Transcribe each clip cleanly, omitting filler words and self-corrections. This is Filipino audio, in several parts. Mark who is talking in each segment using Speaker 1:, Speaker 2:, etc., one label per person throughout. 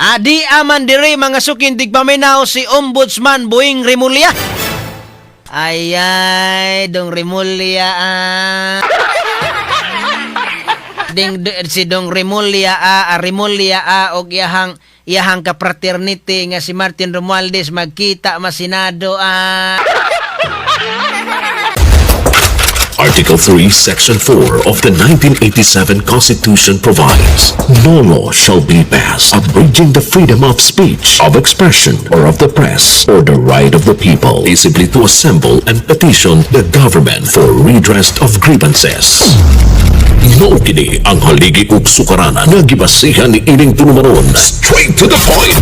Speaker 1: Adi aman diri mga sukindig paminaw si Ombudsman Boying Remulla. Ay, Dong Remulla si Dong Remulla og iyahang ka-fraternity nga si Martin Romualdez magkita masinado
Speaker 2: Article 3, Section 4 of the 1987 Constitution provides, no law shall be passed abridging the freedom of speech, of expression, or of the press, or the right of the people peaceably to assemble and petition the government for redress of grievances. Mao kini ang haligi ug sukaranan nga gibasihan ni ining tulumanon. Straight to the point.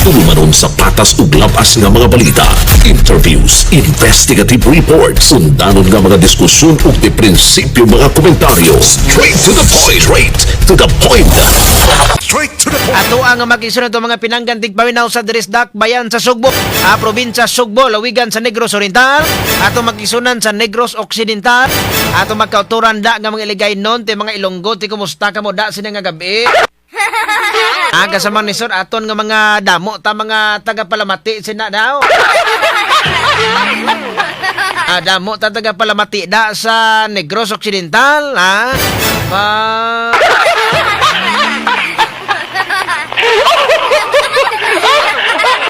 Speaker 2: Tulumanon sa patas ug labas nga mga balita, interviews, investigative reports, undanon nga mga diskusyon ug di prinsipyo mga komentaryo. Straight to the point. Straight to the point. Straight to the point.
Speaker 1: Ato ang makisunod mga pinanggantig paminaw sa Dirisdak, bayan sa Sugbo, probinsya Sugbo, lawigan sa Negros Oriental, ato makisunan sa Negros Occidental, ato magkauturan da nga mga iligay non ti mga Ilonggo, ti kumusta ka mo da sila nga gabi. Kasama ni Sir aton nga mga damo ta mga taga-Palamati sina daw. Damo ta taga-Palamati da sa Negros Occidental,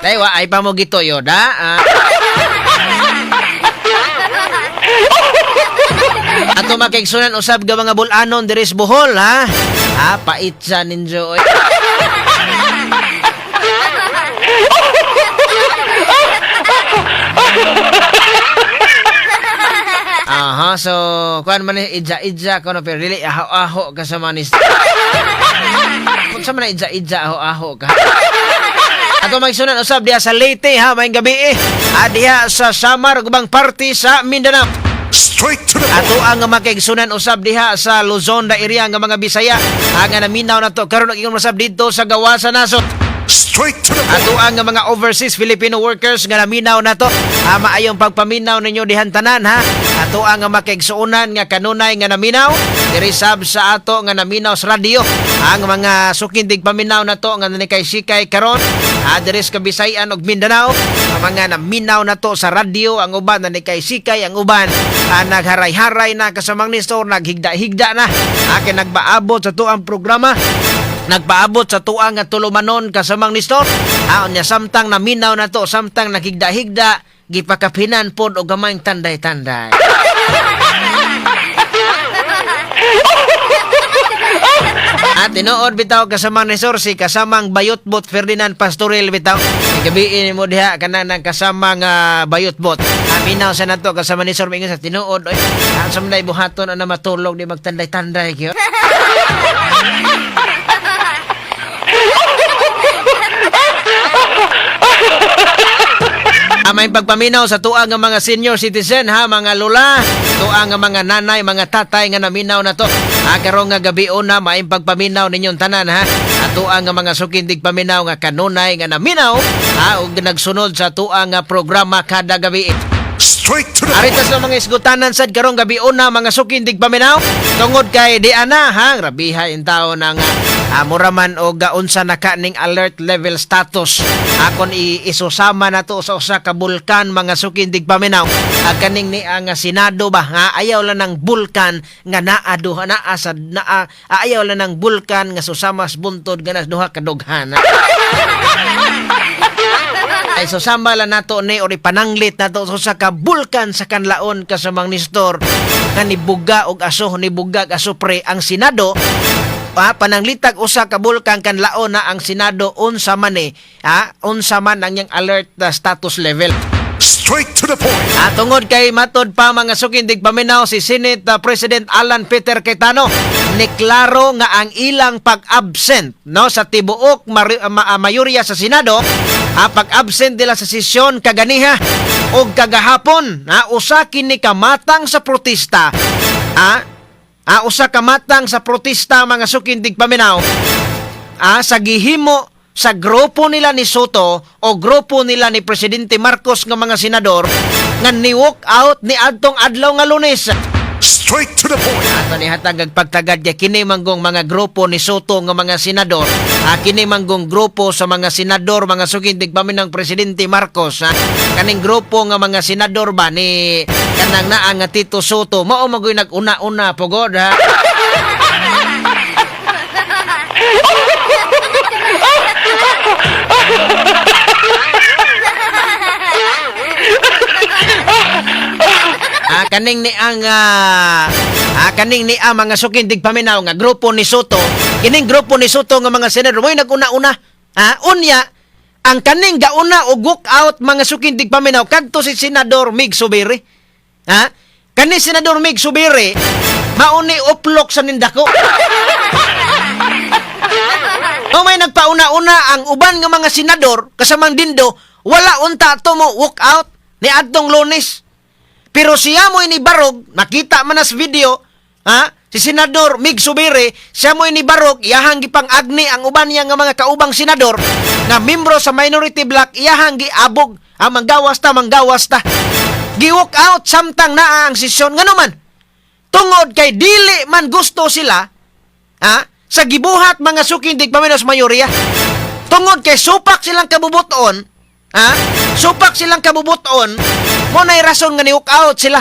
Speaker 1: Daywa ay pa mo gito yoda. Ato makigsunan usab ga mga bulanon diris Bohol pait sa ninyo. So kuan man idja kono pero dili aho ka sa manis. Kung sa man idja aho ka. Ato magsunan usab diha sa Leyte maayong gabi diha sa Samar ubang party sa Mindanao.
Speaker 2: Straight to the
Speaker 1: Ato ang makigsunan usab diha sa Luzon da area nga mga Bisaya nga naminaw na to karon ingon usab dito sa gawa sa nasod.
Speaker 2: Straight to the point.
Speaker 1: Ato ang mga overseas Filipino workers nga naminaw na to maayong pagpaminaw ninyo dihan tanan Ato ang makigsuunan nga kanunay nga naminaw diri sab sa ato nga naminaw sa radyo ang mga sukindig paminaw na to nga nanikay-sikay karon diri sa Bisayan ug Mindanao ang mga naminaw na to sa radyo ang uban nanikay-sikay ang uban nagharay-haray na kasamang nistor naghigda-higda na akin nagbaabot sa to ang programa nagpaabot sa tuang nga tulumanon kasamang nistor nya samtang naminaw na to samtang naghigda-higda gipakapinan pod og gamayng tanday-tanday. Tinuod bitaw kasamang nistor si kasamang Bayotbot Ferdinand Pastoril bitaw gabi mo diha kanang kasamang Bayotbot minaw sa nato kasamang nistor mingon sa tinuod samday buhaton na matulog di magtanday-tanday kyo. May pagpaminaw sa tuang nga mga senior citizen mga lula, tuang nga mga nanay, mga tatay nga naminaw na to. Karong nga gabi una may pagpaminaw ninyong tanan tuang nga mga sukindig paminaw nga kanunay nga naminaw ug nagsunod sa tuang nga programa kada gabi.
Speaker 2: Straight to the
Speaker 1: Aritas na mga isgutanan sad karong gabi una mga sukindig paminaw tungod kay di ana grabiha in taon ng muraman o gaunsa na kaning alert level status akon isusama na to sa usa ka bulkan mga sukindig paminaw kaning ni ang Senado ba ayaw lang ng bulkan nga naaduha na asad na ayaw lang ng bulkan nga susamas buntod ganas duha ka dughan ay susama lang nato ni ori pananglit nato sa ka bulkan sa kanlaon kasamang nistor nga nibuga og aso nibuga aso pre ang Senado pananglitag usa ka bulkan kanlaon na ang Senado unsa man unsa man ang yang alert status level.
Speaker 2: Straight to the point.
Speaker 1: Tungod kay matod pa mga sukindig paminaw si Senate President Alan Peter Cayetano niklaro nga ang ilang pag-absent sa tibuok mayorya sa Senado pag-absent nila sa sesyon kaganiha o kagahapon usa kini kamatang sa protesta usa kamatang sa protesta mga sukindig paminaw sa gihimo sa grupo nila ni Soto o grupo nila ni Presidente Marcos nga mga senador nga ni walk out ni adtong adlaw nga Lunes.
Speaker 3: Straight to the point.
Speaker 1: Ato ni hatag pagtagad kay kini manggong mga grupo ni Soto nga mga senador, kini manggong grupo sa mga senador, mga sugindig paminang presidente Marcos, kaning grupo nga mga senador ba ni kanang naa nga Tito Soto, mao magoy nag-una-una pugod ha. Kaning ni ang mga sukindig paminaw nga grupo ni Soto, kining grupo ni Soto nga mga senador mo'y nag-una-una. Unya ang kaning gauna og walk out mga sukindig paminaw kadto si Senador Mig Subiri. Kani Senador Mig Subiri mauni uplok sa nindako. May nagpauna-una ang uban nga mga senador kasamang dindo wala unta to mo walk out ni adtong Lunes. Pero siya mo inibarog, nakita man as video, si Senador Mig Subiri, siya mo inibarog, iyahang gipang agni ang uban niya nga mga kaubang senador, nga membro sa minority block, iyahang giabog, manggawas ta. Gi-walk out, samtang naa ang sesyon. Nga naman, tungod kay dili man gusto sila, sa gibuhat mga sukindig paminos mayorya, tungod kay supak silang kabubuton, supak silang kabubuton, mo na'y rason nga ni-walk out sila.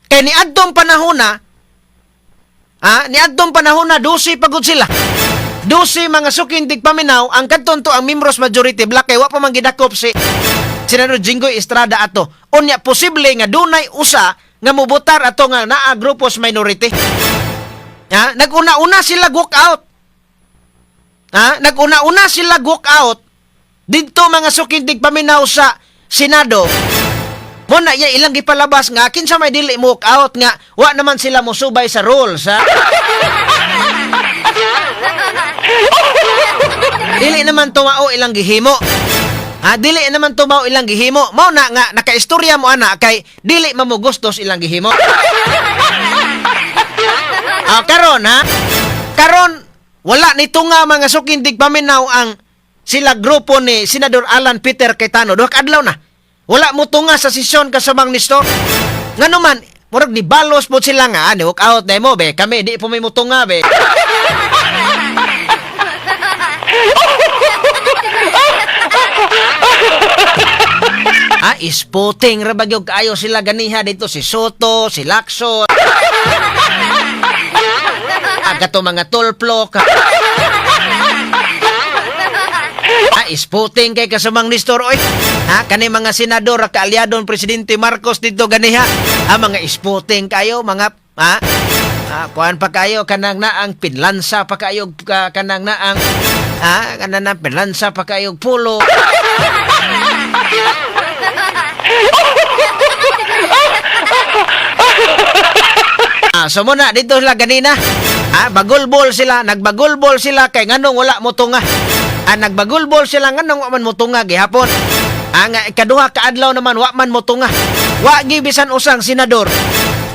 Speaker 1: Kay ni adtong panahon na, 12 pagod sila. 12 mga sukindig paminaw, ang kadton to ang members majority black, kay wa pa man gidakop si Senador Jinggoy Estrada ato. Unya, posible nga dunay usa nga mubutar ato nga naa grupos minority. Nag-una-una sila walk out. Nag-una-una sila walk out dito mga sukindig paminaw sa Senado. Mo na iya ilang gipalabas nga kinsa may dili mo walk out nga wa naman sila mosubay sa rules, Dili naman tumao ilang gihimo. Dili naman tumao ilang gihimo. Mao na nga nakaistorya mo ana kay dili mamugustos ilang gihimo. Karon wala nito nga mga sukindig paminaw ang sila grupo ni Senador Alan Peter Cayetano. Duha ka adlaw na. Wala mo tunga sa sesyon kasamang Nestor. Ngano man, murag ni balos po sila nga, ni walk out na mo, be. Kami, di po may mutunga, be. Isputing, rabagyog kaayo sila ganiha dito. Si Soto, si Lacson. Agato mga tulplok. Isputing kay kasamang Nestor, oy. Kani mga senador, kaalyadon Presidente Marcos dito ganiha. Mga isputing kayo, mga, kuhan pa kayo, kanang naang pinlansa pa kayo, kanang naang, kanang naang pinlansa pa kayo, pulo. So muna, dito sila ganina. Bagulbol sila, nagbagulbol sila kay nganong wala mo tunga. Nagbagulbol sila nganong wa man mo tunga gihapon. Ang ikaduha ka adlaw naman wa man mo tunga. Wa gibisan usang senador.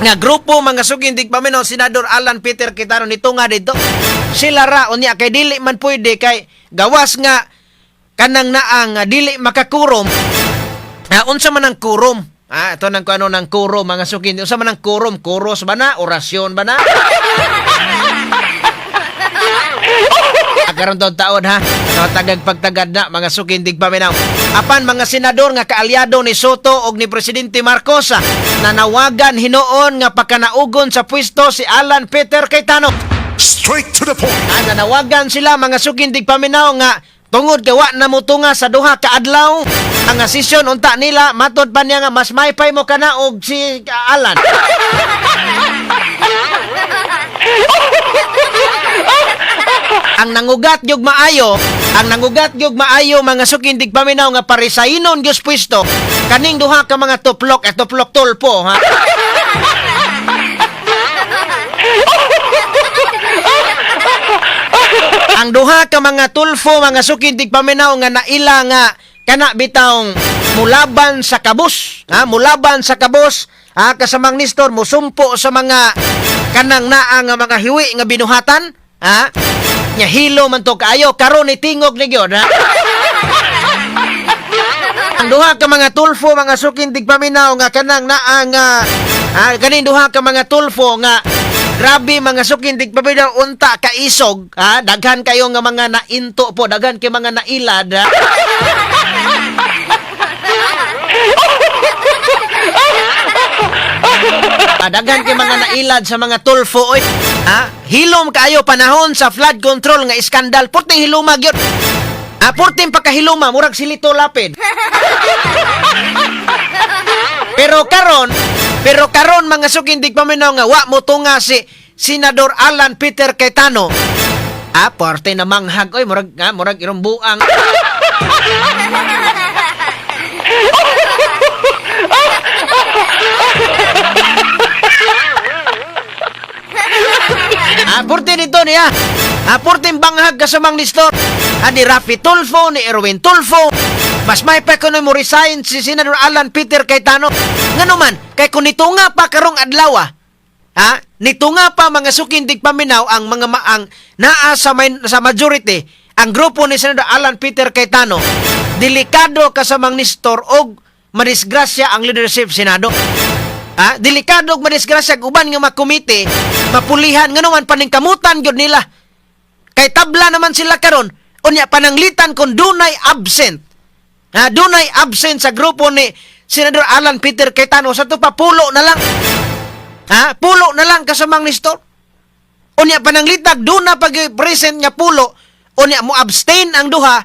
Speaker 1: Nga grupo mga sugindig paminaw Senador Alan Peter Cayetano ni tunga dito. Sila ra unya kay dili man pwede kay gawas nga kanang naang dili makakurom. Unsa man ang kurom? Ito nang ano ng kurom, mga sukin. Unsa man ang kurom? Kuros ba na? Orasyon ba na? Karon taon ha. Tagag pagtagad na mga sukindig paminaw. Apan mga senador nga kaalyado ni Soto og ni Presidente Marcos nanawagan hinuon nga pagkanaugon sa pwesto si Alan Peter Cayetano.
Speaker 3: Straight to the point.
Speaker 1: Nanawagan sila mga sukindig paminaw nga tungod kay wa na mutunga sa duha ka adlaw ang sesyon unta nila matod pa niya nga mas maypay mo kana og si Alan. Ang nangugat gyud maayo mga sukindig paminaw nga parisainon gyud pwesto kaning duha ka mga tuplok tulpo ha. Ang duha ka mga tulfo, mga sukindig paminaw nga naila nga kana bitawng mulaban sa kabus, mulaban sa kabus, kasamang Nestor musumpo sa mga kanang naa nga mga hiwi nga binuhatan, nya hilo man to kaayo karon ni tingog ni gyud, Ang duha ka mga tulfo, mga sukindig paminaw nga kanang naa nga Ganin duha ka mga tulfo nga grabe mga sukindig paminaw unta ka isog, daghan kayo nga mga nainto po, daghan kay mga nailad. Daghan kay mga nailad sa mga tulfo oy. Hilom kaayo panahon sa flood control nga iskandal, puting hilumag yun. Purting pagkahiluma, murag silito lapid. Pero karon mga sukindig paminaw nga wa mo tunga si Senador Alan Peter Cayetano. Porte na manghag oy, murag irumbuang. Porte dito niya. Porte banghag kasamang listor. Ni Rafi Tulfo, ni Erwin Tulfo. Mas may pa kuno mo resign si Senador Alan Peter Cayetano. Ngano man, kay kung nitunga pa karong adlaw, nitunga pa mga sukindig paminaw ang mga maang naa sa majority, ang grupo ni Senador Alan Peter Cayetano, delikado kasamang nistor og madisgrasya ang leadership Senado. Delikado og madisgrasya uban nga makomite, mapulihan ngano man paningkamutan gyud nila. Kay tabla naman sila karon, unya pananglitan kung dunay absent. Dunay absent sa grupo ni Senador Alan Peter Cayetano, sa to pa pulo na lang. Pulo na lang kasamang nistor. Unya pananglitag duna pag present nga pulo, unya mo abstain ang duha,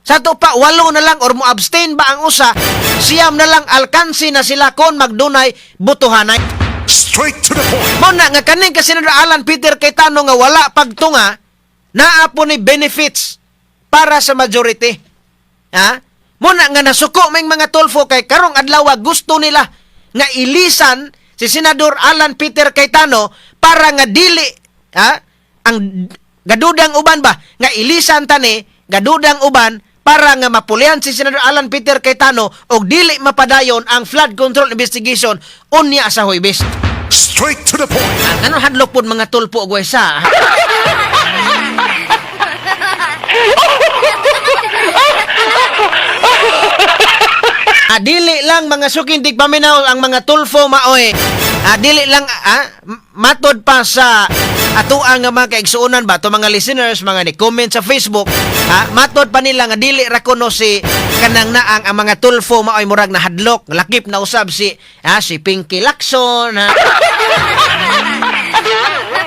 Speaker 1: sa to pa 8 na lang or mo abstain ba ang usa, siyam na lang alkansi na sila kon magdunay butuhanay.
Speaker 3: Straight to the point.
Speaker 1: Mo na nga kaning ka Senador Alan Peter Cayetano nga wala pagtunga, naa po ni benefits para sa majority. Muna nga nasuko may mga tulfo kay karong adlaw gusto nila nga ilisan si Senador Alan Peter Cayetano para nga dili ang gadudang uban ba nga ilisan tani gadudang uban para nga mapulian si Senador Alan Peter Cayetano og dili mapadayon ang flood control investigation unya sa Huwebes.
Speaker 3: Straight to the point.
Speaker 1: Ano hadlok pod mga tulpo og wesa. Dili lang mga sukindig paminaw ang mga tulfo maoy. Dili lang matod pa sa atuang nga mga kaigsuonan ba to mga listeners, mga ni-comment sa Facebook, matod pa nila nga dili ra kuno si kanang naang ang mga tulfo maoy murag na hadlok, lakip na usab si Pinky Lacson,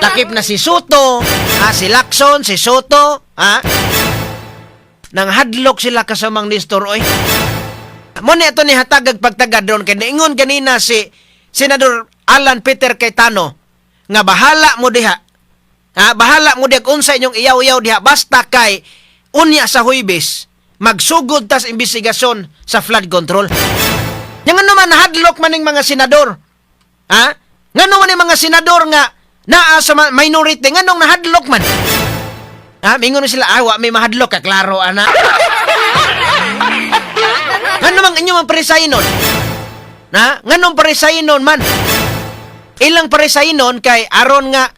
Speaker 1: lakip na si Soto, si Lacson, si Soto, nang hadlok sila kasamang nistor oy. Muna ito ni hatagag pagtagad doon kay naingon kanina si Senador Alan Peter Cayetano nga bahala mo diha. Bahala mo diha unsa inyong iyaw-iyaw diha basta kay unya sa Huwebes magsugod tas investigasyon sa flood control. Yang naman nahadlok maning mga senador. Ngano man yung mga senador nga naa sa minority nganong nahadlok man. Mingon sila wa may mahadlok klaro ana. Ngano mang inyo man paresaynon? Nganong paresaynon man? Ilang paresaynon kay aron nga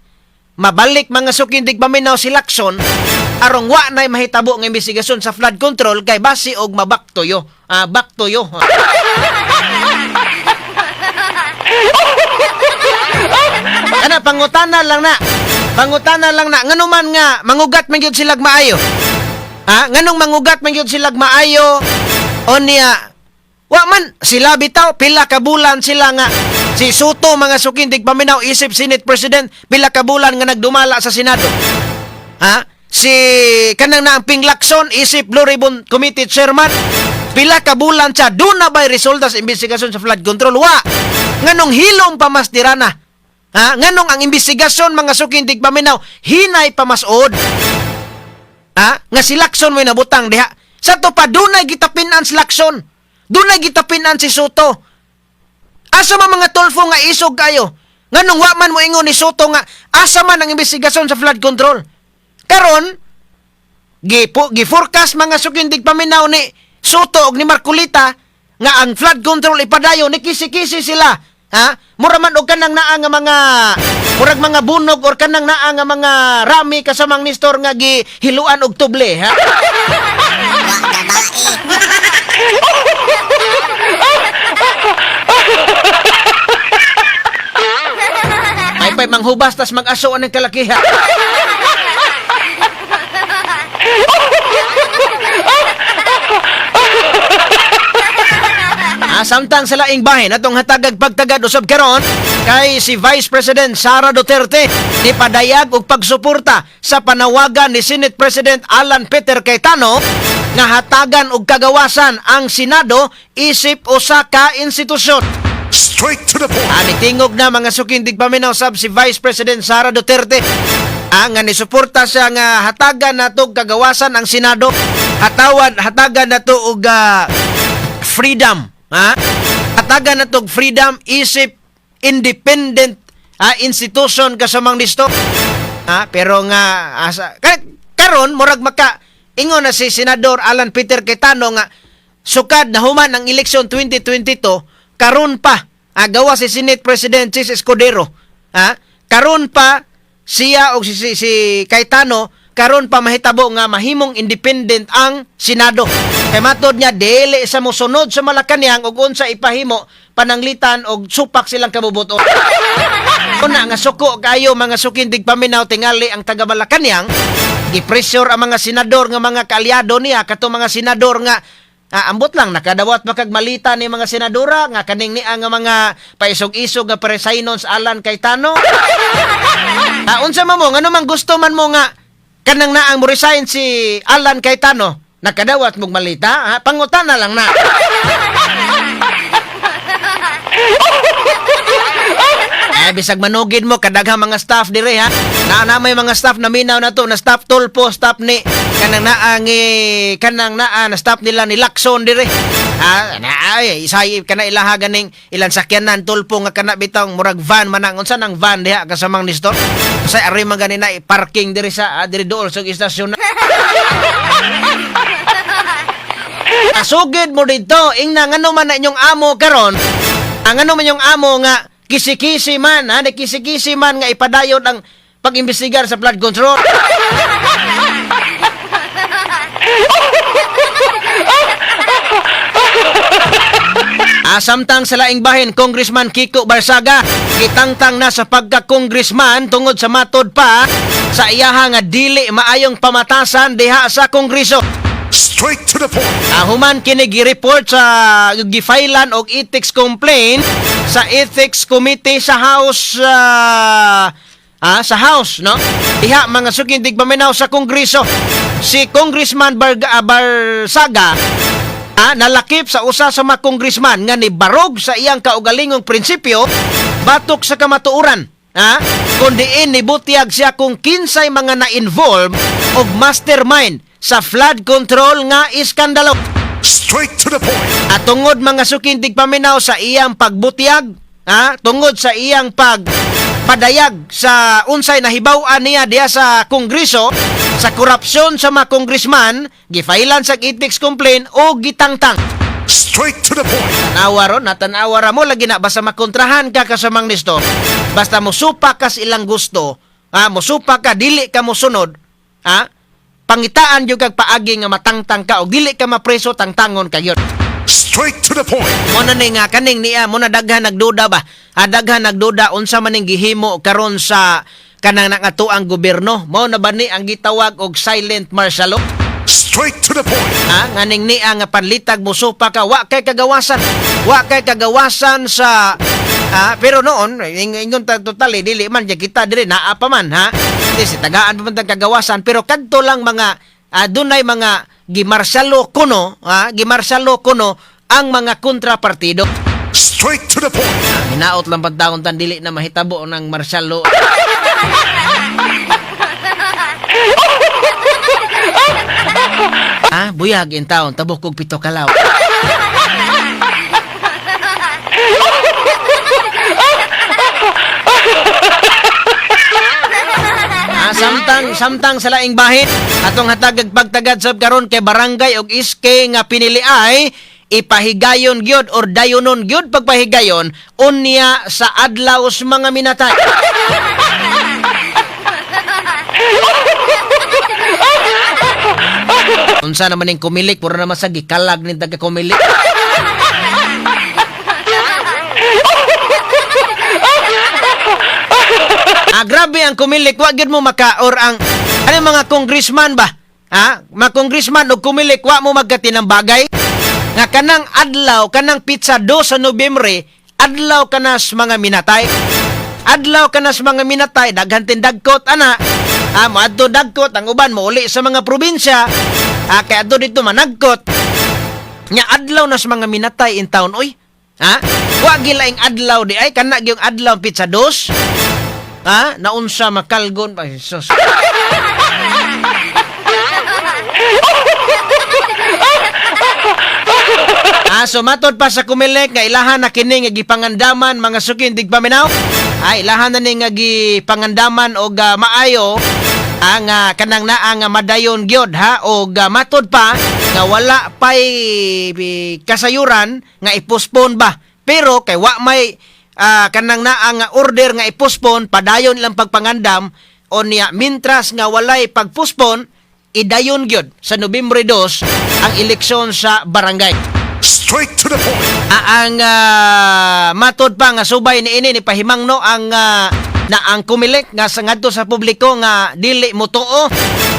Speaker 1: mabalik mga sukindig paminaw si Lacson arong wa nay mahitabo nga investigasyon sa flood control kay basi og mabaktoyo. Baktoyo. Pangutana lang na. Ngano man nga mangugat man gyud sila maayo. Nganong mangugat man gyud sila maayo? Onya, wa man sila bitaw pila ka bulan sila nga si Soto mga sukindig paminaw isip Senate President pila ka bulan nga nagdumala sa Senado. Si kanang naang Ping Lacson isip Blue Ribbon Committee Chairman pila ka bulan siya duna bay resulta sa investigasyon sa flood control wa. Nganong hilom pa mas tirana. Nganong ang investigasyon mga sukindig paminaw hinay pa mas od. Nga si Lacson mo nabutang diha. Sa to pa, dunay gitapinan si Lacson. Dunay gitapinan si Soto. Asa man mga tulfo nga isog kayo. Nganong wa man mo ingon ni Soto nga asa man ang investigasyon sa flood control. Karon, gi-forecast mga sukindig paminaw ni Soto og ni Marcolita nga ang flood control ipadayo ni kisi-kisi sila. Mura man og kanang naa nga mga murag mga bunog or kanang naa nga mga rami kasamang nistor nga gihiluan og tuble, pa'y manghubas tas mag-aso ang kalakiha. Samtang sa laing bahin atong hatagag pagtagad usab karon kay si Vice President Sara Duterte ni padayag og pagsuporta sa panawagan ni Senate President Alan Peter Cayetano nga hatagan og kagawasan ang Senado isip usa ka institusyon.
Speaker 3: Straight to the point.
Speaker 1: Ani tingog na mga sukindig paminaw sab si Vice President Sara Duterte nga nisuporta siya nga hatagan nato og kagawasan ang Senado, hatagan nato og freedom. Hatagan na tog freedom isip independent institution kasamang listo. Pero nga karon murag maka ingon na si Senador Alan Peter Cayetano nga sukad na human ang eleksyon 2022 karon pa gawa si Senate President Chis Escudero. Karon pa siya o si Cayetano karon pa mahitabo nga mahimong independent ang Senado. Kay matod niya dili sa mosunod sa Malacañang ug unsa ipahimo pananglitan og supak silang kabubuton. Una nga suko kayo mga sukindig paminaw tingali ang taga Malacañang, gi-pressure ang mga senador nga mga kaalyado niya kato mga senador nga ambot lang nakadawat makagmalita ni mga senadora nga kaning ni nga mga paisog-isog nga paresaynon sa Alan Cayetano. Unsa mo ngano man gusto man mo nga kanang naang mo resign si Alan Cayetano, nakadawat mong malita, pangutana lang na. Bisag manugid mo, kadaghang mga staff dire ha. Na may mga staff na minaw na to, na staff Tulpo, staff ni, kanang na staff nila ni Lacson dire. Isay, kana ilaha ganing ilan sakyanan, Tulpo nga kana bitang murag van manang, unsa nang van diha kasamang ni store. Say ari man ganina parking dire sa dire dool sa istasyon. Sugid mo dito, ingna ngano man na inyong amo karon. Ang ano man yung amo nga kisi-kisi man, kisi-kisi man nga ipadayod ang pag-imbestigar sa flood control. Samtang sa laing bahin, Congressman Kiko Barsaga, gitangtang na sa pagka-congressman tungod sa matod pa sa iyaha nga dili maayong pamatasan diha sa Kongreso.
Speaker 3: Straight to the point.
Speaker 1: Human kini gi-report sa gifailan og ethics complaint sa Ethics Committee sa House sa House, no? Diha mga sukindig paminaw sa Kongreso. Si Congressman Barsaga nalakip sa usa sa mga congressman nga ni barog sa iyang kaugalingong prinsipyo batok sa kamatuoran. Kundi nibutyag siya kung kinsay mga na-involve og mastermind sa flood control nga iskandalo.
Speaker 3: Straight to the point.
Speaker 1: At tungod mga sukindig paminaw sa iyang pagbutyag, tungod sa iyang pagpadayag sa unsay nahibaw-an niya diya sa Kongreso, sa korupsyon sa mga congressman, gifailan sa ethics complaint o gitangtang.
Speaker 3: Straight to the point.
Speaker 1: Natanawa ra mo lagi na basta makontrahan ka kasamang nisto. Basta mosupa ka sa ilang gusto, mosupa ka dili ka mosunod, pangitaan yung kag paagi nga matangtang ka o dili ka mapreso tangtangon kayo.
Speaker 3: Straight to the point.
Speaker 1: Muna ni nga kaning niya muna daghan nagduda ba? Daghan nagduda unsa man ning gihimo karon sa kanang nangatuang gobyerno. Mao na ba ni ang gitawag og silent martial law?
Speaker 3: Straight to the point.
Speaker 1: Nganing niya nga panlitag musupa ka wa kay kagawasan. Wa kay kagawasan sa pero noon ingon ta totally dili man kita dire naa pa man si tagaan pa man kagawasan pero kadto lang mga dunay mga gimarsalo kuno ang mga kontrapartido.
Speaker 3: Straight to the point.
Speaker 1: Hinaot lang pagtaon tan dili na mahitabo ng marsalo. Buyag in taon tabok kog pito kalaw. Samtang sa laing bahin atong hatagag pagtagad sab karon kay barangay og iske nga pinili ay ipahigayon gyud or dayonon gyud pagpahigayon unya sa adlaw sa mga minatay. Unsa naman ning kumilik pura naman sa gikalag ning taga kumilik. Grabe ang kumilik, wa gyud mo maka or ang ano mga congressman ba? Mga congressman og kumilik wa mo magkati ng bagay nga kanang adlaw kanang pizza 2 sa Nobyembre, adlaw kanas mga minatay. Adlaw kanas mga minatay daghan tin dagkot ana. Moadto dagkot ang uban mo uli sa mga probinsya. Kay adto dito managkot. Nya adlaw nas mga minatay in town oy. Wa gilaing adlaw di ay kana gyung adlaw pizza 2. Naunsa makalgon pa Jesus. So matod pa sa kumilik nga ilahan na kini nga gipangandaman mga sukin dig paminaw. Ilahan na ni nga gipangandaman og maayo ang kanang naa nga madayon gyud og matod pa nga wala pay kasayuran nga ipospone ba. Pero kay wa may kanang naa nga order nga ipospone padayon lang pagpangandam o niya mintras nga walay pagpospone idayon gyud sa Nobyembre 2 ang eleksyon sa barangay.
Speaker 3: Straight to the point.
Speaker 1: Ang matod pa nga subay ni ini ni pahimangno ang ang kumilik nga sa ngadto sa publiko nga dili mo tuo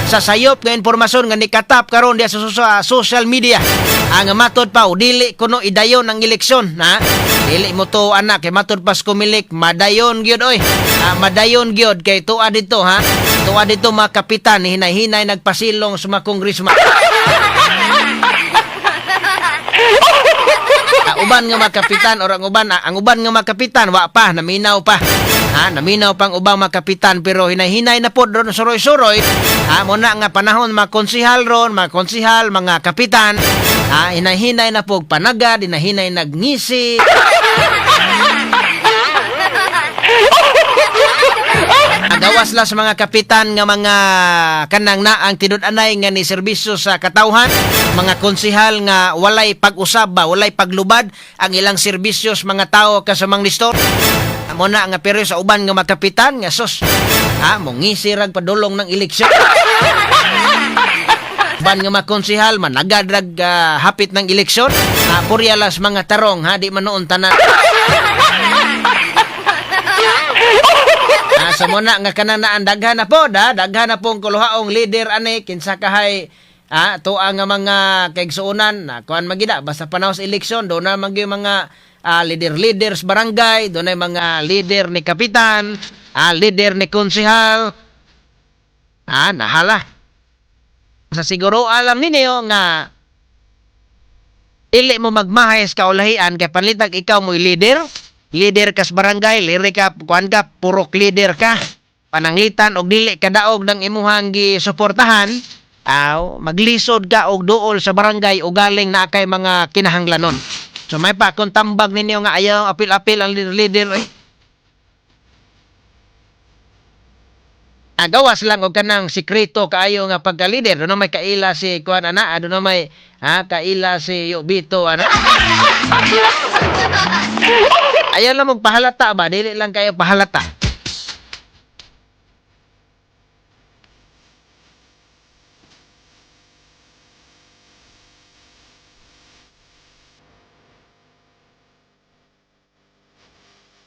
Speaker 1: sa sayop nga impormasyon nga nikatap karon diya sa social media. Ang matod pa dili kuno idayon ang eleksyon dili mo to anak kay matod pas kumilik madayon gyud oy. Madayon gyud kay tuwa dito tuwa dito mga kapitan hinay-hinay nagpasilong sa mga congressman. Uban nga mga kapitan or ang uban nga mga kapitan wa pa naminaw pa. Naminaw pang ubang mga kapitan pero hinay-hinay na po doon suroy-suroy. Mo na nga panahon mga konsihal ron, mga konsihal, mga kapitan. Hinay-hinay na po panagad, hinay-hinay nagngisi. Gawas la sa mga kapitan nga mga kanang na ang tinud-anay nga ni serbisyo sa katawhan, mga konsihal nga walay pag-usab ba, walay paglubad ang ilang serbisyo sa mga tao kasamang listor. Amo na nga pero sa uban nga mga kapitan nga sus. Mong ngisirag padulong ng eleksyon. Uban nga mga konsihal managadrag hapit ng eleksyon. Puryalas mga tarong di man noon tanan. Sa muna nga kananaan daghan na po daghan na pong kuluhaong leader ani kinsa kahay tuwa nga mga kaigsuonan kuan magida basta panahon sa eleksyon do na magi mga leaders barangay do na mga leader ni kapitan leader ni konsehal nahala sa siguro alam ninyo nga dili mo magmahis ka ulahian kay panlitag ikaw mo'y leader kas barangay, liri ka, kuan ka, purok leader ka. Pananglitan og dili ka daog ng imuhang gisuportahan, maglisod ka og duol sa barangay o galing na kay mga kinahanglanon. So may pa kung tambag ninyo nga ayaw apil-apil ang leader gawas lang og kanang sikreto kaayo nga pagka-leader. Doon na may kaila si kuan ana, doon na may kaila si Yobito ana. Ayaw lang magpahalata ba? Dili lang kayo pahalata.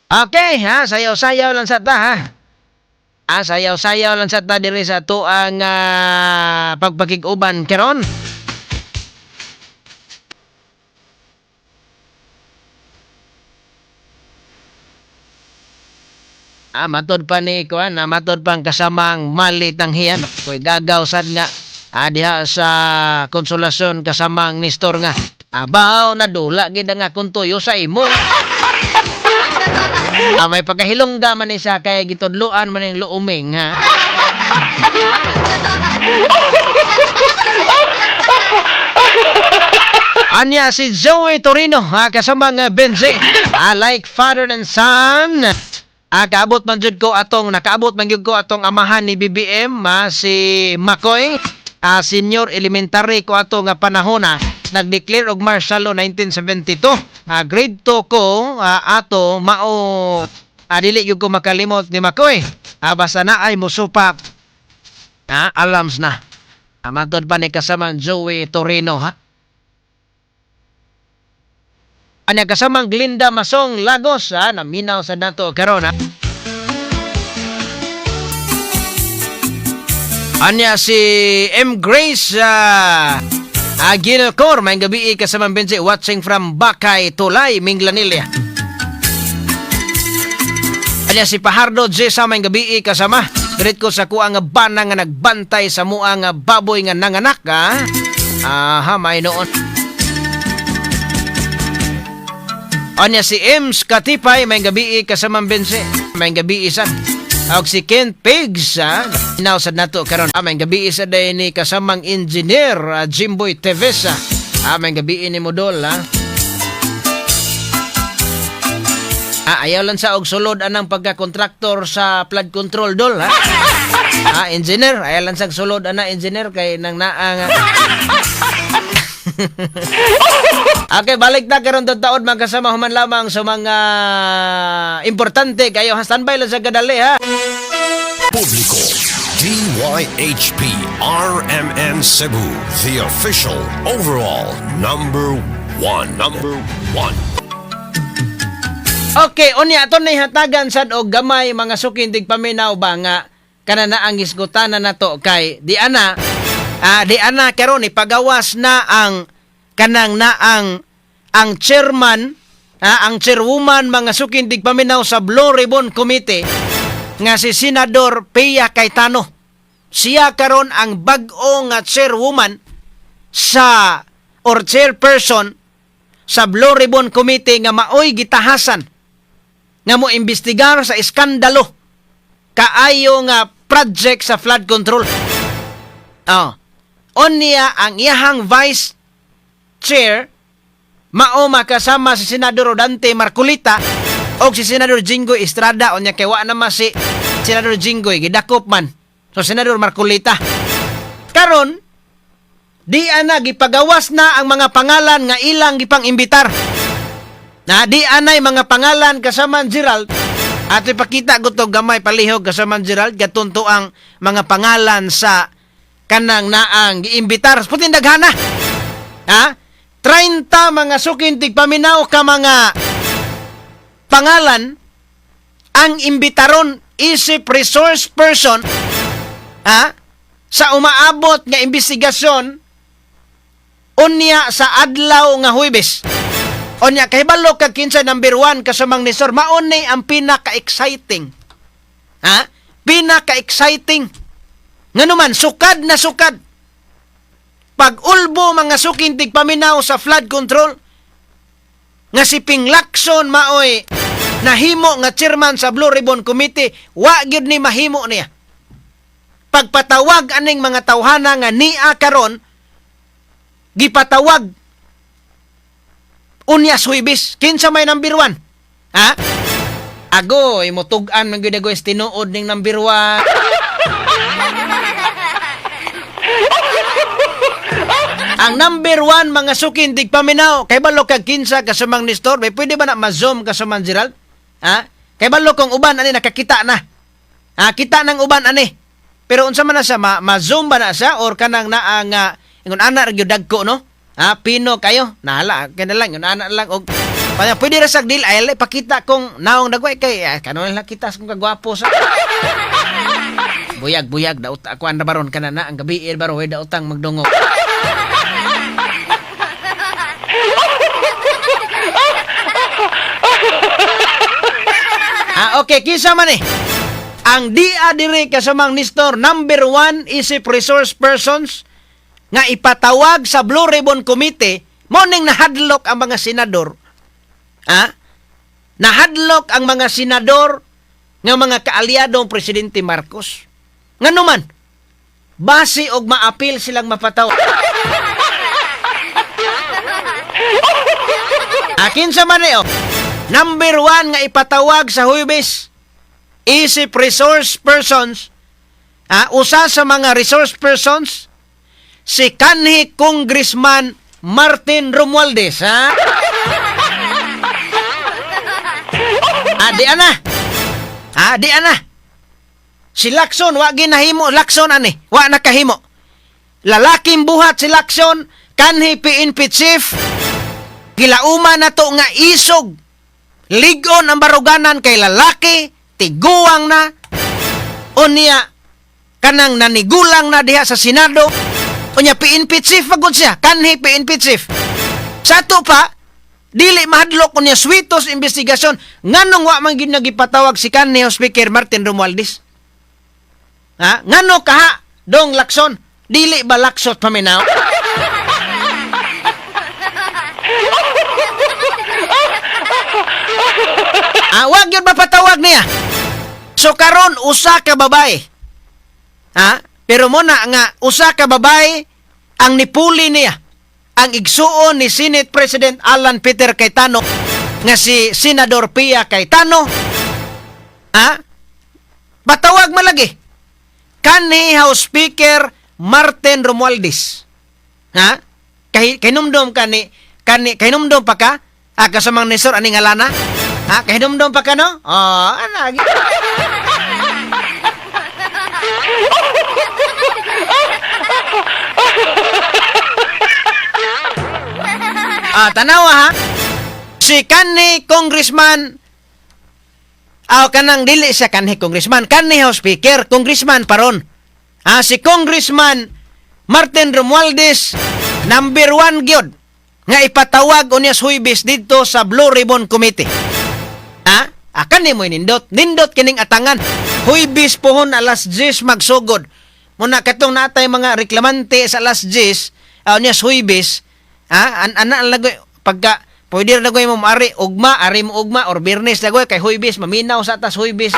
Speaker 1: Okay, sayaw-sayaw lang sa ta, sayaw-sayaw lang sa ta diri sa tuang pagpakig-uban karon. Matod pa ni kuan, matod pang kasamang malit ang hiyan. Koy gagaw sad nga diha sa konsolasyon kasamang Nestor nga. Abaw na dula gid nga kuntuyo sa imo. May pagkahilongga man ni sa kay gitudloan man ning luuming Anya si Joey Torino kasamang Benzi. Like father and son. Nakaabot man jud ko atong amahan ni BBM si Makoy, senior elementary ko ato nga panahon nag-declare og martial law 1972. Grade 2 ko ato mao dili gyud ko makalimot ni Makoy. Basta na ay mosupak. Alams na. Matod pa ni kasamang Joey Torino Anya kasamang Glinda Masong Lagos naminaw sa nato karon Anya si M. Grace Aguilcor, may gabi kasama bensi watching from Bakay, Tulay, Minglanilia. Anya si Pahardo Jessa, may gabi kasama. Dirit ko sa kuang bana nga nagbantay sa muang baboy nga nanganak, ha? Aha, may noon. Anya si Ems Katipay, may gabi kasama bensi. May gabi isan. Og si Ken Pigs, inausad na to karon. May gabi isa day ni kasamang engineer Jimboy Tevesa. May gabi ni Modol, ha. Ayaw lang sa og sulod anang pagka-kontraktor sa flood control dol, ha. Engineer, ayaw lang sa sulod ana engineer kay nang naang. Okay, balik na karon taon magkasama human lamang sa mga importante kayo. Standby lang sa kadali, ha.
Speaker 3: Publico, DYHP RMN Cebu, the official overall number one.
Speaker 1: Okay, unya aton nay hatagan sad og gamay mga sukindig paminaw ba nga kanana ang isgutana nato kay di ana karon ipagawas na ang kanang naang ang chairman, ang chairwoman mga sukindig paminaw sa Blue Ribbon Committee nga si Senador Pia Cayetano. Siya karon ang bag-o nga chairwoman sa or chairperson sa Blue Ribbon Committee nga maoy gitahasan nga mo imbestigar sa iskandalo kaayo nga project sa flood control. Onya ang iyahang vice chair mao makasama si Senador Rodante Marcolita o si Senador Jinggoy Estrada. Onya kay wa naman si Senador Jinggoy gidakop man. So Senador Marcolita. Karon di ana gipagawas na ang mga pangalan nga ilang gipang imbitar. Na di anay mga pangalan kasama Gerald at ipakita ko to gamay palihog kasama Gerald gatunto ang mga pangalan sa kanang naang giimbitar putin daghana, ha. 30 mga sukintig paminaw ka mga pangalan ang imbitaron isip resource person, ha, sa umaabot nga investigasyon unya sa adlaw nga Huwebes. Onya kahibalo kag kinsa number 1 kasamang ni Sir maon ni ang pinaka-exciting. Ha? Pinaka-exciting. Ngano man sukad na sukad. Pag ulbo mga sukintig paminaw sa flood control nga si Ping Lacson maoy nahimo nga chairman sa Blue Ribbon Committee, wa gyud ni mahimo niya. Pagpatawag aning mga tawhana nga niya karon gipatawag unya Huwebes, kinsa may number 1? Ha? Agoy, motug-an man gyud agoy tinuod ning number 1. Ang number 1 mga sukindig paminaw kay balo kag kinsa kasamang Nestor, may pwede ba na ma-zoom kasamang Gerald? Ha? Kay balo kong uban ani nakakita na. Ha, kita nang uban ani. Pero unsa man na sa ma-zoom ba na siya or kanang naa nga ingon ana ra gyud dagko, no? Ha, pino kayo. Nahala, kaya na lang, yun anak lang. Og, pwede rasag deal, ay pakita kong naong dagway kay, kanon lang kita kung kagwapo sa... Buyag, daot ako ang nabaron ka na ang gabi, baro, way daotang magdungog. Okay, kisa man ang dia diri kasamang Nestor, number 1 isip resource persons, nga ipatawag sa Blue Ribbon Committee, morning nahadlok ang mga senador. Ha? Nahadlok ang mga senador nga mga kaalyadong Presidente Marcos. Ngano man, base og maapil silang mapatawag. Akin sa man number 1 nga ipatawag sa Huwebes, isip resource persons, usa sa mga resource persons, si kanhi Congressman Martin Romualdez, ha? Di ana. Si Lacson, wa ginahimo. Lacson, wa nakahimo. Lalaking buhat si Lacson, kanhi PNP chief, gilauma na to nga isog. Ligon ang baruganan kay lalaki, tiguang na. Unya, kanang nanigulang na diha sa Senado. Unya PNP chief pagod siya, kanhi PNP chief. Sa ato pa, dili mahadlok unya switos investigasyon nganong wa man gid nagipatawag si kanhi Speaker Martin Romualdez. Ha? Ngano kaha dong lakson? Dili ba laksot paminaw? Wag yun ba patawag niya? So karon usa ka babae. Ha? Pero mo na nga usa ka babae ang nipuli niya. Ang igsuon ni Senate President Alan Peter Cayetano nga si Senador Pia Cayetano. Ha? Patawag malagi. Kanhi House Speaker Martin Romualdez. Ha? Kahinumdom kahinumdom pa ka? Kasamang nisor ani ngalana? Ha? Kahinumdom pa ka no? Anagi. Tanawa ha? Si kanhi Congressman kanang dili siya kanhi Congressman, kanhi House Speaker, Congressman paron. Si Congressman Martin Romualdez, number 1 gyud nga ipatawag unyas Huwebes dito sa Blue Ribbon Committee. Kani mo nindot kining atangan. Huwebes pohon alas 10 magsugod. Muna katong natay mga reklamante sa alas 10, unyas Huwebes, ana lagoy pagka pwede na goy mo ari mo ugma or Biyernes lagoy kay Huwebes maminaw sa atas Huwebes.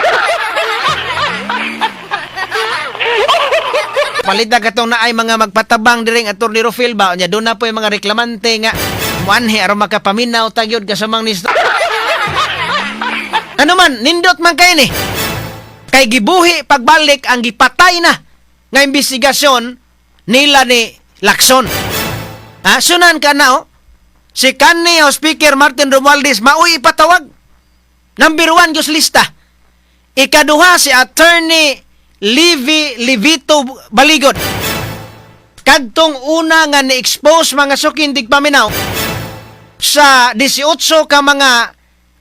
Speaker 1: Palita katong na ay mga magpatabang diring Attorney Rufil ba nya doon na po yung mga reklamante nga muanhi aron makapaminaw tagyod kasamang nisto. Ano man nindot man kay ni. Kay gibuhi pagbalik ang gipatay na nga investigasyon nila ni Lacson. Sunan ka na si kanhi House Speaker Martin Romualdez maoy ipatawag. Number 1 gyud lista. Ikaduha si Attorney Livito Baligod. Kadtong una nga ni-expose mga sukindig paminaw sa 18 ka mga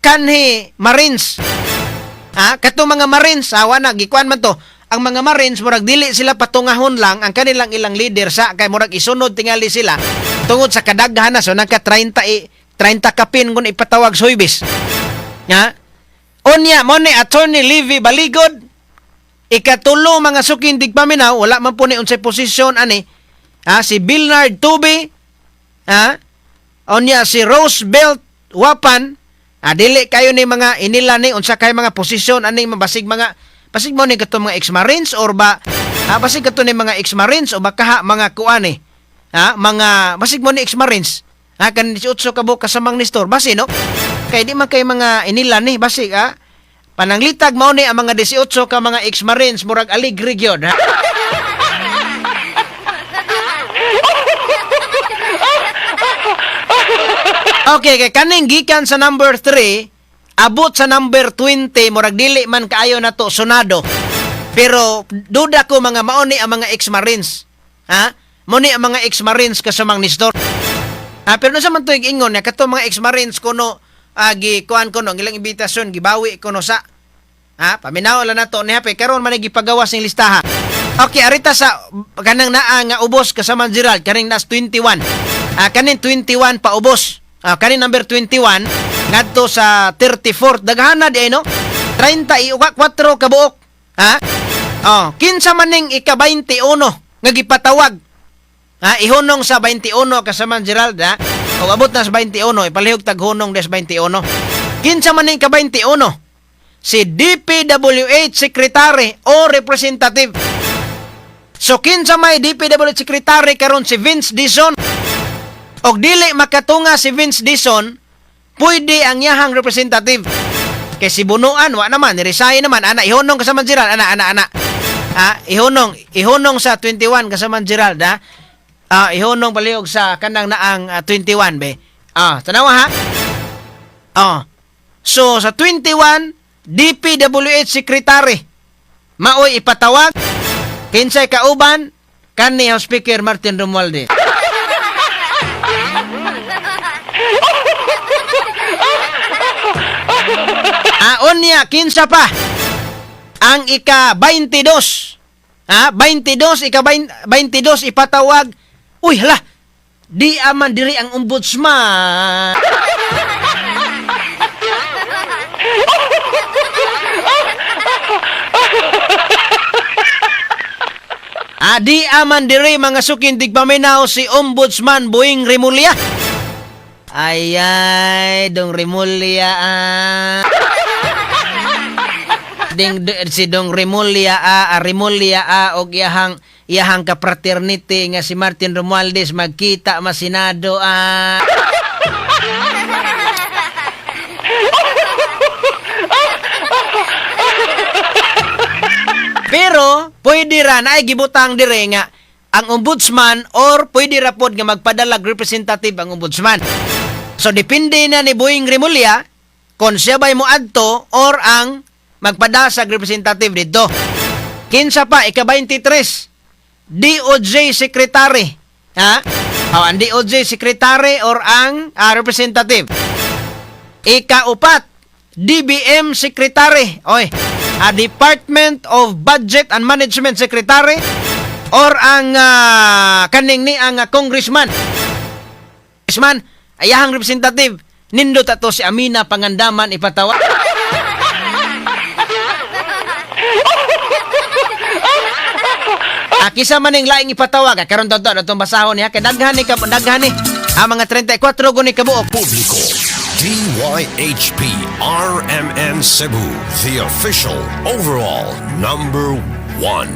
Speaker 1: kanhi Marines. Katong mga Marines, na gikuan man to. Ang mga Marines murag dili sila patungahon lang ang kanilang ilang leader sa kay murag isunod tingali sila tungod sa kadaghan na so nagka 30 kapin kun ipatawag sa Huwebes. Unya mo ni Attorney Livy Baligod ikatulo mga sukindig paminaw wala man po ni unsay posisyon ani. Si Bernard Tube, unya si Roosevelt Wapan, dili kayo ni mga inila ni unsa kay mga posisyon ani mabasig basig mo ni kato mga ex-Marines or ba basig kato ni mga ex-Marines o baka mga kuani mga basig mo ni ex-Marines kan 18 ka buok kasamang nistor basi no kay di man kay mga inila ni basig pananglitag mao ni ang mga 18 ka mga ex-Marines murag aligre gyud Okay, kay kaning gikan sa number 3 abot sa number 20 murag dili man kaayo nato sunado. Pero duda ko mga mao ni ang mga ex-Marines. Mao ni ang mga ex-Marines kasamang nistor. Pero nasa man to ingon na kato mga ex-Marines kuno gikuan kuno ilang imbitasyon gibawi kuno sa paminaw la nato ni hape karon man gipagawas ning listahan. Okay, arita sa kanang naa nga ubos kasamang Gerald kaning nas 21. Kaning 21 pa ubos. Kaning number 21 ngadto sa 34 daghana di ay no 34 kabuok. Kinsa man ning ika-21 nga gipatawag. Ihunong sa 21 kasamang Gerald o abot na sa 21 ipalihog tag hunong des 21. Kinsa man ning ka-21 si DPWH Secretary o Representative. So kinsa may DPWH Secretary karon si Vince Dizon. Og dili makatunga si Vince Dizon, pwede ang yahang representative. Kay si Bunuan wa naman ni-resign naman ihunong kasamang Gerald ana. Ihunong sa 21 kasamang Gerald ihunong palihog sa kanang naang 21 be. Tanawa ha. So sa 21 DPWH Secretary maoy ipatawag kinsay kauban kanhi House Speaker Martin Romualdez. Unya kinsa pa ang ika-22 22, ika-22 ipatawag. Uy, hala, di aman diri ang ombudsman. Di aman diri mga sukindig paminaw si Ombudsman Boying Rimulya. Ay, Dong Rimulya. Si Dong Rimulya og iyahang ka-fraternity nga si Martin Romualdez magkita masinado. Pero, pwede ra na ay gibutang dire nga ang ombudsman or pwede ra pod nga magpadalag representative ang ombudsman. So, depende na ni Boying Rimulya kung siya ba'y mo adto or ang magpadasag representative dito. Kinsa pa, ika-23, DOJ Secretary. Ang DOJ Secretary or ang representative. Ika-4, DBM Secretary. Department of Budget and Management Secretary or ang kaning ni ang congressman. Congressman, ayahang representative, nindot ato si Amina Pangandaman ipatawa. Kisa man ning laing ipatawag karon toto atong basahon niya kay daghan ni ang mga 34 guni kabuok.
Speaker 3: Publiko, DYHP RMN Cebu, the official overall number one.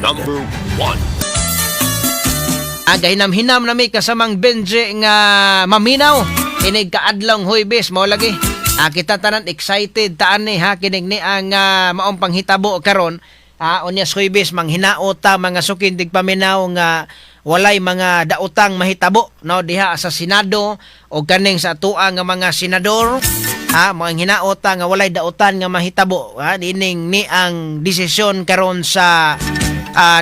Speaker 1: Gahinam-hinam nami kasamang Benje nga maminaw inig kaadlong Huwebes mao lagi. Kita tanan excited taan ni kinig ni ang maong panghitabo karon. Unyas Huwebes manghinaota mga sukindig paminaw nga walay mga daotang mahitabo no diha sa Senado o kaning sa atuang nga mga senador mga hinaota nga walay daotan nga mahitabo dining ni ang desisyon karon sa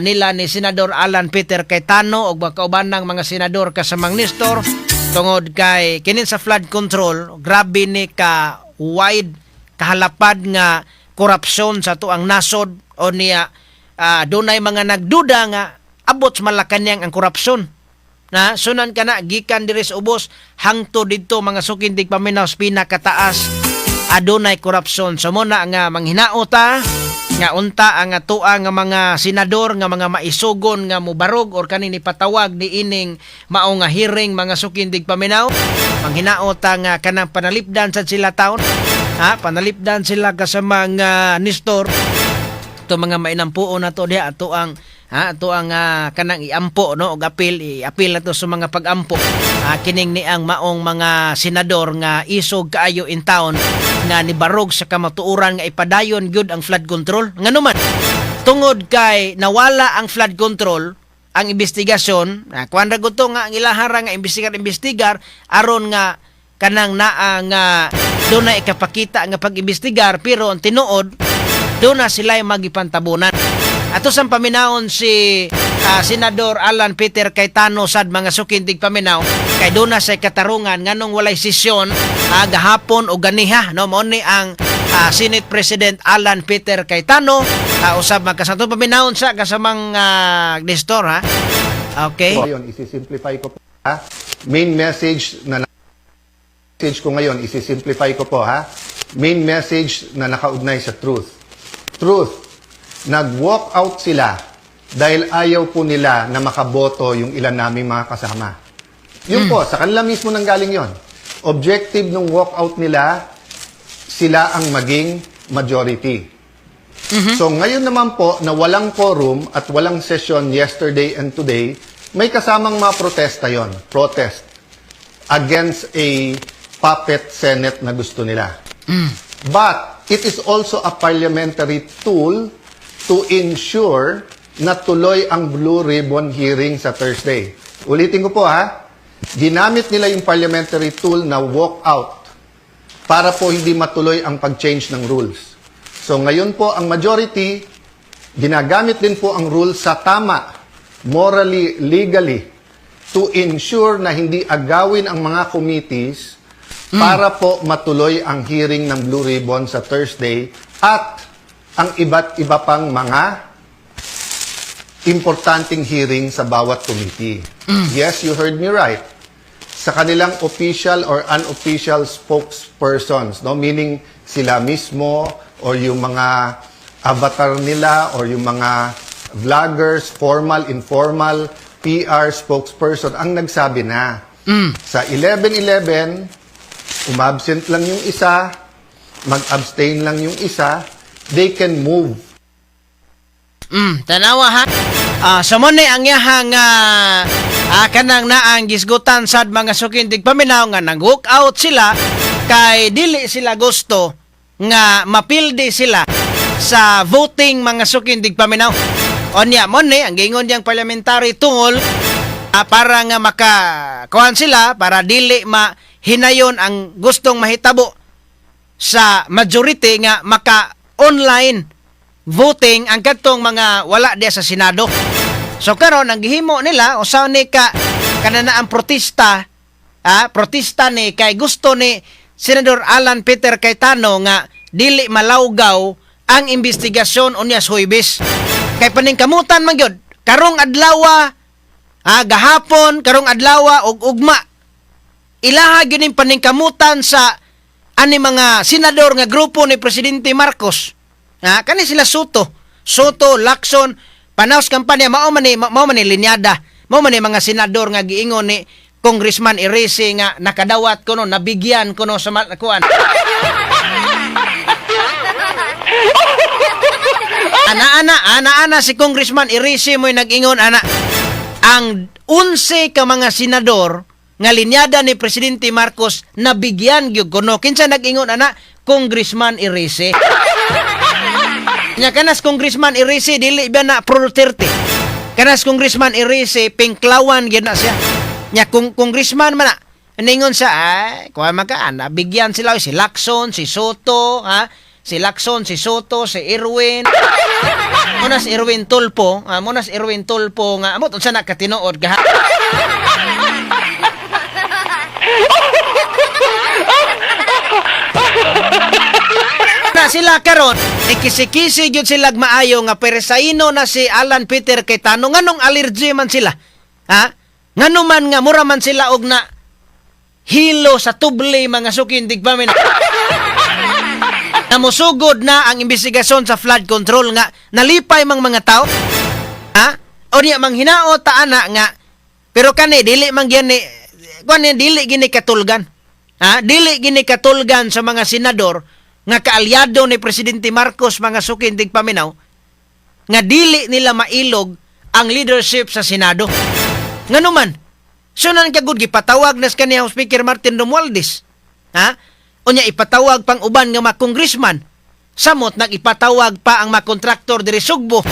Speaker 1: nila ni Senador Alan Peter Cayetano og makauban ng mga senador kasamang Nestor tungod kay kinin sa flood control grabe ni ka wide kahalapad nga korupsyon sa tuang nasod o niya dunay mga nagduda nga abot sa Malacañang ang korupsyon. Sunan ka na gikan diri sa ubos hangtod didto mga sukindig paminaw sa pinakataas adunay korupsyon. So muna nga manghinaota nga unta ang atuang nga mga senador nga mga maisugon nga mubarog or kanini patawag ni ining mao nga hearing mga sukindig paminaw manghinaota nga kanang panalipdan sa sila taon panalipdan sila kasamang Nestor to mga mainampuon na to diha ato ang kanang iampo no og apil na to sa mga pagampo kining ni ang maong mga senador nga isog kaayo in town nga nibarog sa kamatuoran nga ipadayon gyud ang flood control nganuman tungod kay nawala ang flood control ang investigasyon kuan ra gud to nga ang ilahara nga investigar aron nga kanang naa nga doon na ikapakita nga pag-imbestigar pero ang tinuod doon na sila magipantabunan. Ato sang paminaon si Senador Alan Peter Cayetano sad mga sukindig paminaw kay doon na sa katarungan nganong walay sesyon gahapon o ganiha no mao ni ang Senate President Alan Peter Cayetano usab magkasanto paminaon sa kasamang Nestor Okay.
Speaker 4: Ngayon isi-simplify ko po Main message ko ngayon isi-simplify ko po Main message na nakaugnay sa truth. Nag-walk out sila dahil ayaw po nila na makaboto yung ilan naming mga kasama. Yun po, sa kanila mismo nanggaling yon. Objective ng walk out nila, sila ang maging majority. So ngayon naman po na walang quorum at walang session yesterday and today, may kasamang mga protesta yon. Protest against a puppet Senate na gusto nila. But it is also a parliamentary tool to ensure na tuloy ang Blue Ribbon hearing sa Thursday. Ulitin ko po ginamit nila yung parliamentary tool na walk out para po hindi matuloy ang pag-change ng rules. So ngayon po ang majority, ginagamit din po ang rules sa tama, morally, legally, to ensure na hindi agawin ang mga committees para po matuloy ang hearing ng Blue Ribbon sa Thursday at ang iba't iba pang mga importanteng hearing sa bawat committee. Yes, you heard me right. Sa kanilang official or unofficial spokespersons, no? Meaning sila mismo or yung mga avatar nila or yung mga vloggers, formal, informal, PR spokesperson ang nagsabi na. Sa 11-11, umabsent lang yung isa, mag-abstain lang yung isa, they can move.
Speaker 1: Tanawa ha. So mo ni ang yahang kanang naang gisgutan sad mga sukindig paminaw nga nag-walk out sila kay dili sila gusto nga mapildi sila sa voting mga sukindig paminaw. Onya mo ni ang gingon diyang parliamentary tungol para nga makakuhan sila para dili mahinayon ang gustong mahitabo sa majority nga maka-online voting ang katong mga wala diya sa Senado. So karon ang gihimo nila usaw ni kanana ang protesta, protesta ni kay gusto ni Senador Alan Peter Cayetano nga dili malawgaw ang investigasyon unya sa Huwebes. Kay paningkamutan man gyud karong adlaw gahapon karong adlaw og ugma ilaha gyud ning paningkamutan sa ani mga senador nga grupo ni Presidente Marcos. Kani sila Soto, Lacson, panaos kampanya mao man ni linyada. Mao man ni mga senador nga giingon ni Congressman Irisi nga nakadawat kuno nabigyan kuno sa kuan. Ana si Congressman Irisi mo'y nag-ingon ang 11 ka mga senador nga linyada ni Presidente Marcos nabigyan gyud kuno. Kinsa nag-ingon Congressman Irisi. Nya kanas Congressman Irisi dili ba na Pro Duterte. Kanas Congressman Irisi pingklawan gyud na siya. Nya kung congressman man ningon sa kuha maka bigyan sila si Lacson, si Soto, si Lacson, si Soto, si Erwin. Muna si Erwin Tulpo, nga amot unsa na katinood gaha. Na sila karon ikisi-kisi gyud sila maayo nga peresaino na si Alan Peter Cayetano nganong allergy man sila. Ngano man nga mura man sila og na hilo sa tubli mga sukindig pamin. Namusugod na ang investigasyon sa flood control nga nalipay mang mga tao. O niya mang hinaot ana nga pero kani dili man gyani dili gini katulgan. Dili gini katulgan sa mga senador nga kaalyado ni Presidente Marcos mga sukindig paminaw nga dili nila mailog ang leadership sa Senado. Ngano man sunan kagud gipatawag nas kaniya Speaker Martin Romualdez. Unya ipatawag pang uban nga mga congressman. Samot nag-ipatawag pa ang mga kontraktor diri Sugbo.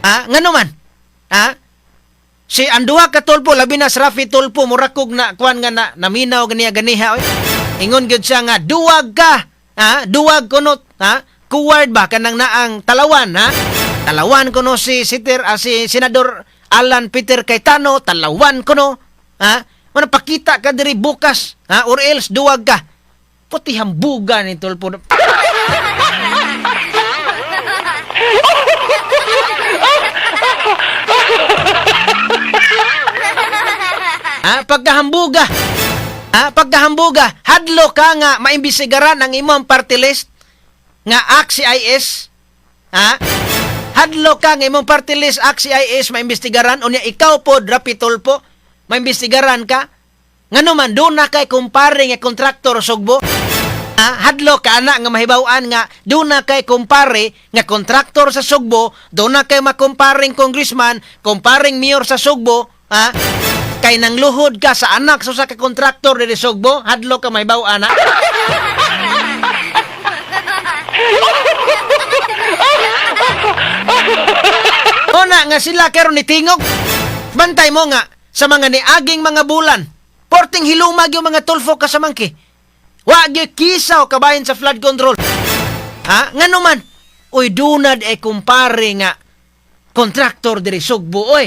Speaker 1: Ngano man? Si Anduha ka Tulpo, labi na si Rafi Tulpo, murakog na kuan nga naminaw ganiha. Ingon gyud siya nga duwag ka. Duwag kuno, kuward ba kanang naang talawan, Talawan kuno si Senador Alan Peter Cayetano, talawan kuno. Mana pakita ka diri bukas, or else duwag ka. Puti hambugan ni Tulpo. Pagkahambuga, hadlo ka nga maimbisigaran ang imong party list nga ACT-CIS. Hadlo ka nga imong party list ACT-CIS maimbestigaran unya ikaw pod Rafi Tulpo maimbestigaran ka. Ngano man do na kay kumpare nga kontraktor Sugbo. Hadlo ka ana nga mahibaw-an nga do na kay kumpare nga kontraktor sa Sugbo, do na kay makumparing congressman, kumparing mayor sa Sugbo, kay nang luhod ka sa anak sa ka kontraktor diri Sugbo, hadlo ka mahibaw-an na. Una nga sila karon ni tingog. Bantay mo nga sa mga niaging mga bulan. Porting hilumag yung mga Tulfo kasamangki. Wa gyud kisaw kabahin sa flood control. Ngano man? Uy dunad kumpare nga kontraktor diri Sugbo oy.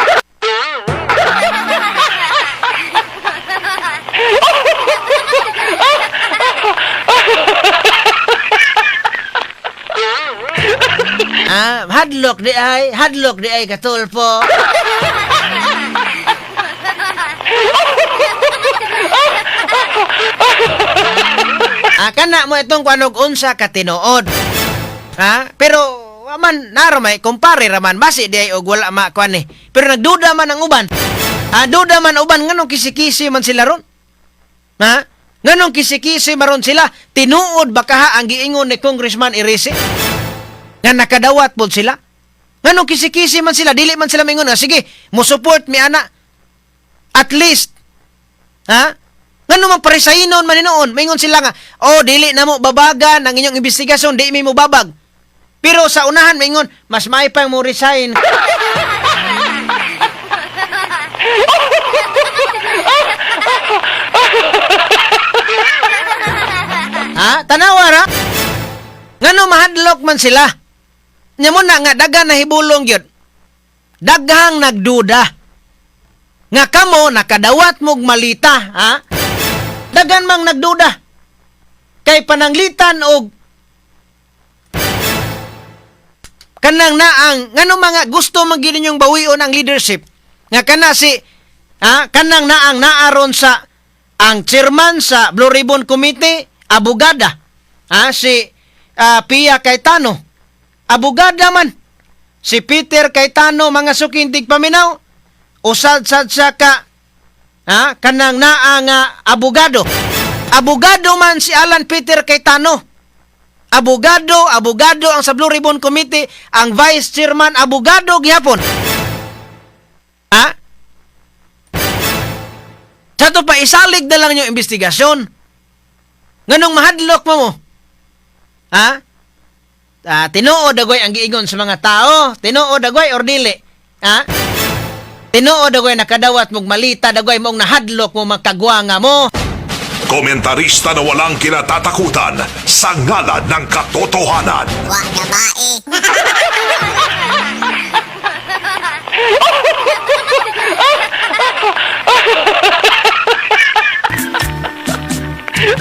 Speaker 1: Hadlock di ay katulpo. Kana mo itong kwanog unsa ka tinuod. Pero man naramay kumpare raman basi di ay og wala makuan ni. Pero nagduda man ang uban. Duda man uban nganong kisi-kisi man sila ron. Nganong kisi-kisi maron sila tinuod baka ang giingon ni Congressman Irisi nga nakadawat pod sila. Nganong kisi-kisi man sila dili man sila mingon nga sige mo support mi ana. At least ngano man parisainon man noon mingon sila nga dili na mo babagan ang inyong investigasyon di mi mo babag. Pero sa unahan mingon mas may pang mo resign. Tanawara ngano mahadlok man sila. Nya mo na nga dagan na hibulong gyud. Daghang nagduda nga kamo nakadawat mog malita, dagan mang nagduda kay pananglitan og kanang naang ngano mga gusto man gid ninyong bawion ang leadership nga kana si kanang naang naaron sa ang chairman sa Blue Ribbon Committee abogada si Pia Cayetano abogada man si Peter Cayetano mga sukintig paminaw usad-sad sa ka kanang naang abogado man si Alan Peter Cayetano abogado ang sa Blue Ribbon Committee ang vice chairman abogado gihapon sa to pa isalig na lang yung investigasyon nganong mahadlok mo tinuod agoy ang giingon sa mga tao tinuod agoy or dili tinuod agoy nakadawat mong malita dagoy mong nahadlok mo magkagwanga mo.
Speaker 3: Komentarista na walang kinatatakutan sa ngalan ng katotohanan.
Speaker 5: Wag gabae.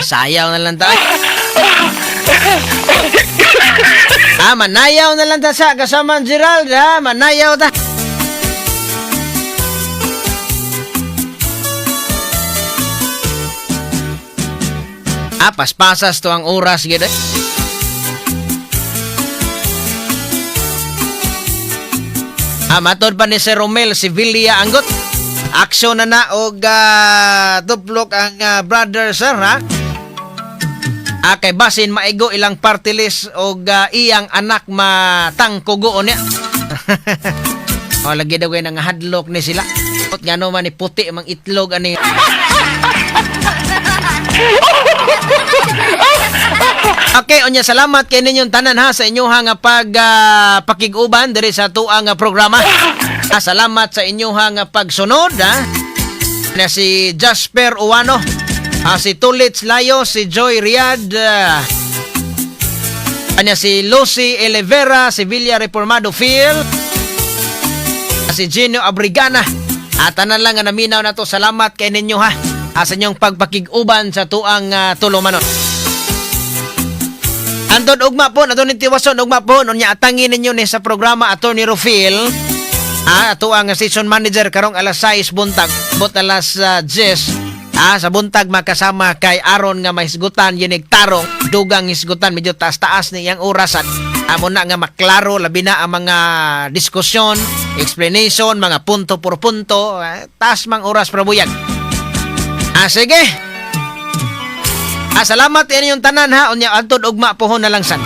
Speaker 1: Sayaw na lang tayo. Manayaw na lang ta sa kasama Gerald manayaw ta. Paspasas to ang oras gid. Matod pa ni Sir Romel Sevilla anggot. Aksyon na og duplok ang brother sir kay basin maigo ilang party list og iyang anak matangkugo niya. Lagi daw nga hadlok ni sila. Ot ngano man ni puti mang itlog ani. Okay, onya salamat kay ninyong tanan sa inyoha nga pakiguban diri sa tuang programa. Salamat sa inyoha nga pagsunod na si Jasper Uwano, si Tulits Layo, si Joy Riyad, si Lucy Elevera, si Villa Reformado Phil, si Gino Abrigana. Tanan lang nga naminaw na to. Salamat kay ninyo sa inyong pagpakiguban sa tuang tulumanon. Andon ugma po, adon nitiwason ugma po, nunya atangin ninyo ni sa programa Attorney Rufil, ato ang station manager karong alas 6 buntag, bot alas 10, sa buntag makasama kay Aron nga mahisgutan, yinig tarong, dugang hisgutan, medyo taas-taas ni iyang orasan, amo na nga maklaro, labi na ang mga diskusyon, explanation, mga punto por punto, taas mang oras prabuyan. Sige. Salamat yan yung tanan unya antod ugma pohon na lang san.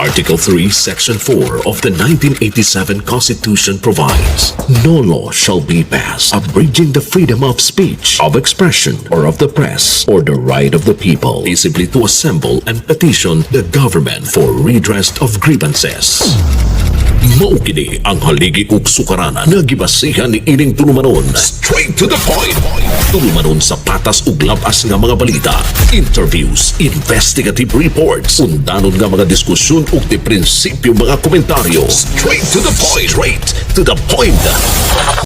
Speaker 2: Article 3, Section 4 of the 1987 Constitution provides, no law shall be passed abridging the freedom of speech, of expression, or of the press, or the right of the people peaceably to assemble and petition the government for redress of grievances. Maukini ang haligi ug sukaranan nga gibasihan ni ining tulumanon. Straight to the point. Tulumanon sa patas ug labas nga mga balita, interviews, investigative reports, undanon nga mga diskusyon ug di prinsipyo mga komentaryo. Straight to the point. Straight to the point.